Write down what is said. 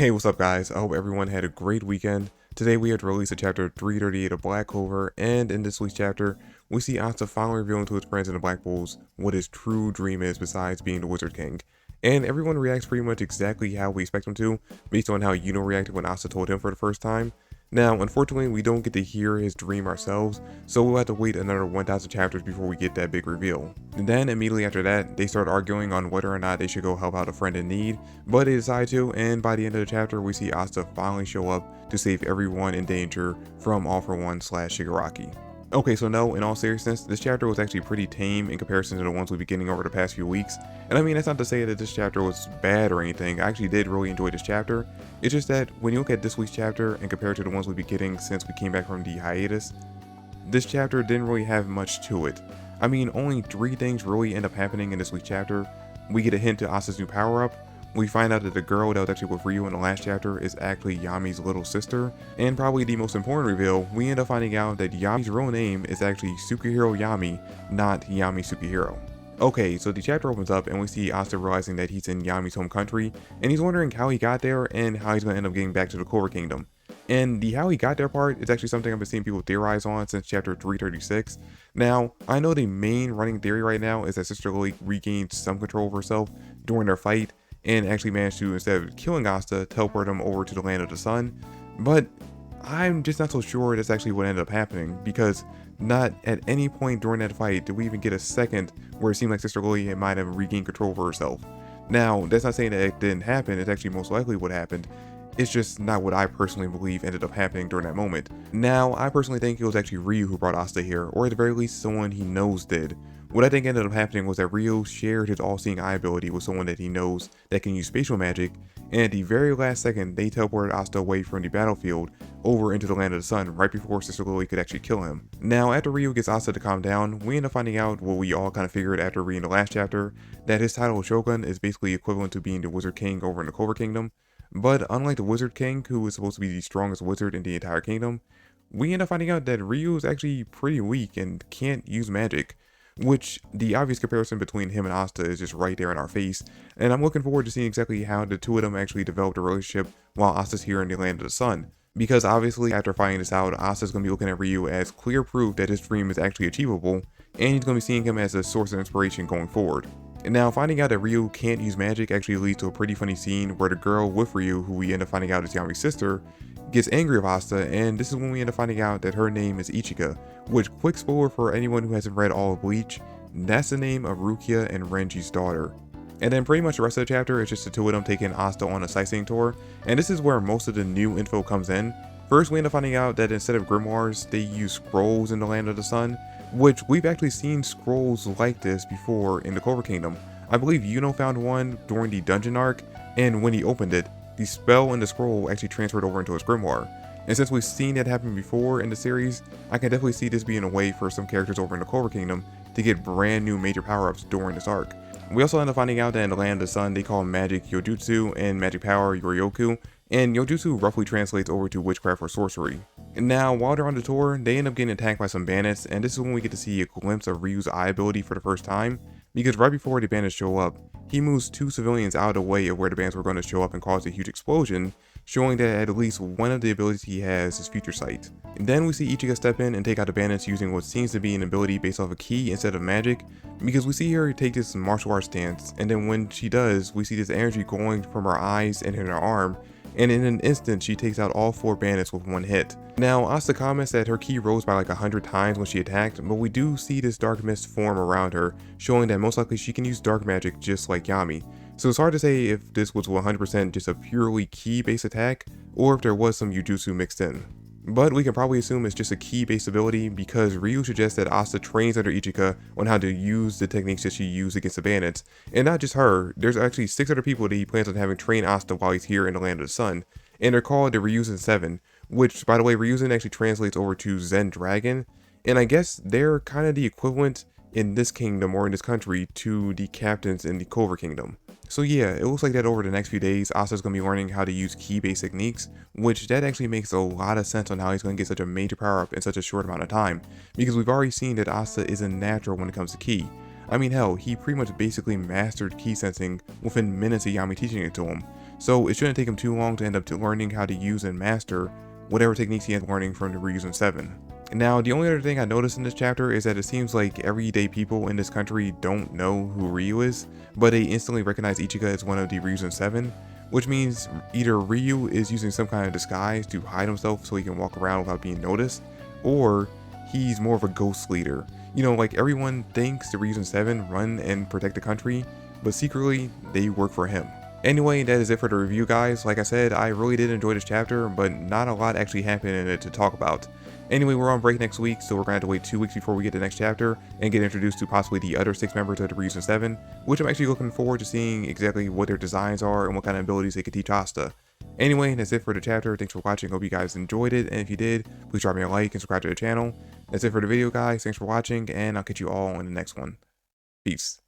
Hey, what's up guys? I hope everyone had a great weekend. Today we had released a chapter 338 of Black Clover, and in this week's chapter, we see Asta finally revealing to his friends in the Black Bulls what his true dream is besides being the Wizard King. And everyone reacts pretty much exactly how we expect them to, based on how Yuno reacted when Asta told him for the first time. Now, unfortunately, we don't get to hear his dream ourselves, so we'll have to wait another 1000 chapters before we get that big reveal. And then, immediately after that, they start arguing on whether or not they should go help out a friend in need, but they decide to, and by the end of the chapter, we see Asta finally show up to save everyone in danger from All For One / Shigaraki. Okay, so no, in all seriousness, this chapter was actually pretty tame in comparison to the ones we've been getting over the past few weeks. And I mean, that's not to say that this chapter was bad or anything. I actually did really enjoy this chapter. It's just that when you look at this week's chapter and compare it to the ones we've been getting since we came back from the hiatus, this chapter didn't really have much to it. I mean, only 3 things really end up happening in this week's chapter. We get a hint to Asta's new power-up. We find out that the girl that was actually with Ryu in the last chapter is actually Yami's little sister, and probably the most important reveal, we end up finding out that Yami's real name is actually Superhero Yami, not Yami Superhero. Okay, so the chapter opens up and we see Asta realizing that he's in Yami's home country, and he's wondering how he got there and how he's going to end up getting back to the Clover Kingdom. And the how he got there part is actually something I've been seeing people theorize on since chapter 336. Now, I know the main running theory right now is that Sister Lily regained some control of herself during their fight, and actually managed to, instead of killing Asta, teleport him over to the land of the sun. But I'm just not so sure that's actually what ended up happening, because not at any point during that fight did we even get a second where it seemed like Sister Lily might have regained control over herself. Now, that's not saying that it didn't happen, it's actually most likely what happened. It's just not what I personally believe ended up happening during that moment. Now, I personally think it was actually Ryu who brought Asta here, or at the very least someone he knows did. What I think ended up happening was that Ryu shared his all-seeing eye ability with someone that he knows that can use spatial magic, and at the very last second, they teleported Asta away from the battlefield over into the land of the sun right before Sister Lily could actually kill him. Now, after Ryu gets Asta to calm down, we end up finding out what we all kind of figured after reading the last chapter, that his title of Shogun is basically equivalent to being the Wizard King over in the Clover Kingdom. But unlike the Wizard King, who is supposed to be the strongest wizard in the entire kingdom, we end up finding out that Ryu is actually pretty weak and can't use magic. Which, the obvious comparison between him and Asta is just right there in our face, and I'm looking forward to seeing exactly how the two of them actually developed a relationship while Asta's here in the land of the sun. Because obviously, after finding this out, Asta's going to be looking at Ryu as clear proof that his dream is actually achievable, and he's going to be seeing him as a source of inspiration going forward. And now, finding out that Ryu can't use magic actually leads to a pretty funny scene where the girl with Ryu, who we end up finding out is Yami's sister, gets angry with Asta, and this is when we end up finding out that her name is Ichika, which, quick spoiler for anyone who hasn't read all of Bleach, that's the name of Rukia and Renji's daughter. And then pretty much the rest of the chapter is just the two of them taking Asta on a sightseeing tour, and this is where most of the new info comes in. First, we end up finding out that instead of grimoires, they use scrolls in the land of the sun, which we've actually seen scrolls like this before in the Clover Kingdom. I believe Yuno found one during the dungeon arc, and when he opened it, the spell in the scroll actually transferred over into his grimoire. And since we've seen that happen before in the series, I can definitely see this being a way for some characters over in the Clover Kingdom to get brand new major power-ups during this arc. We also end up finding out that in the land of the sun, they call magic Yojutsu and magic power Yoryoku, and Yojutsu roughly translates over to witchcraft or sorcery. And now, while they're on the tour, they end up getting attacked by some bandits, and this is when we get to see a glimpse of Ryu's eye ability for the first time, because right before the bandits show up, he moves 2 civilians out of the way of where the bandits were going to show up and cause a huge explosion, showing that at least one of the abilities he has is future sight. And then we see Ichika step in and take out the bandits using what seems to be an ability based off a ki instead of magic, because we see her take this martial arts stance, and then when she does, we see this energy going from her eyes and in her arm, and in an instant she takes out all 4 bandits with 1 hit. Now, Asta comments that her ki rose by like 100 times when she attacked, but we do see this dark mist form around her, showing that most likely she can use dark magic just like Yami. So it's hard to say if this was 100% just a purely ki based attack, or if there was some Yojutsu mixed in. But we can probably assume it's just a ki based ability, because Ryu suggests that Asta trains under Ichika on how to use the techniques that she used against the bandits, and not just her, there's actually 6 other people that he plans on having train Asta while he's here in the land of the sun, and they're called the Ryuzen Seven, which, by the way, Ryuzen actually translates over to Zen Dragon, and I guess they're kind of the equivalent in this kingdom or in this country to the captains in the Clover Kingdom. So yeah, it looks like that over the next few days, Asta's going to be learning how to use ki-based techniques, which that actually makes a lot of sense on how he's going to get such a major power up in such a short amount of time, because we've already seen that Asta is a natural when it comes to ki. I mean, hell, he pretty much basically mastered ki sensing within minutes of Yami teaching it to him, so it shouldn't take him too long to end up learning how to use and master whatever techniques he ends learning from the Ryuzen Seven. Now, the only other thing I noticed in this chapter is that it seems like everyday people in this country don't know who Ryu is, but they instantly recognize Ichika as one of the Ryuzen Seven, which means either Ryu is using some kind of disguise to hide himself so he can walk around without being noticed, or he's more of a ghost leader. You know, like everyone thinks the Ryuzen Seven run and protect the country, but secretly they work for him. Anyway, that is it for the review, guys. Like I said, I really did enjoy this chapter, but not a lot actually happened in it to talk about. Anyway, we're on break next week, so we're going to have to wait 2 weeks before we get to the next chapter and get introduced to possibly the other 6 members of the Ryuzen Seven, which I'm actually looking forward to seeing exactly what their designs are and what kind of abilities they could teach Asta. Anyway, that's it for the chapter. Thanks for watching. Hope you guys enjoyed it, and if you did, please drop me a like and subscribe to the channel. That's it for the video, guys. Thanks for watching, and I'll catch you all in the next one. Peace.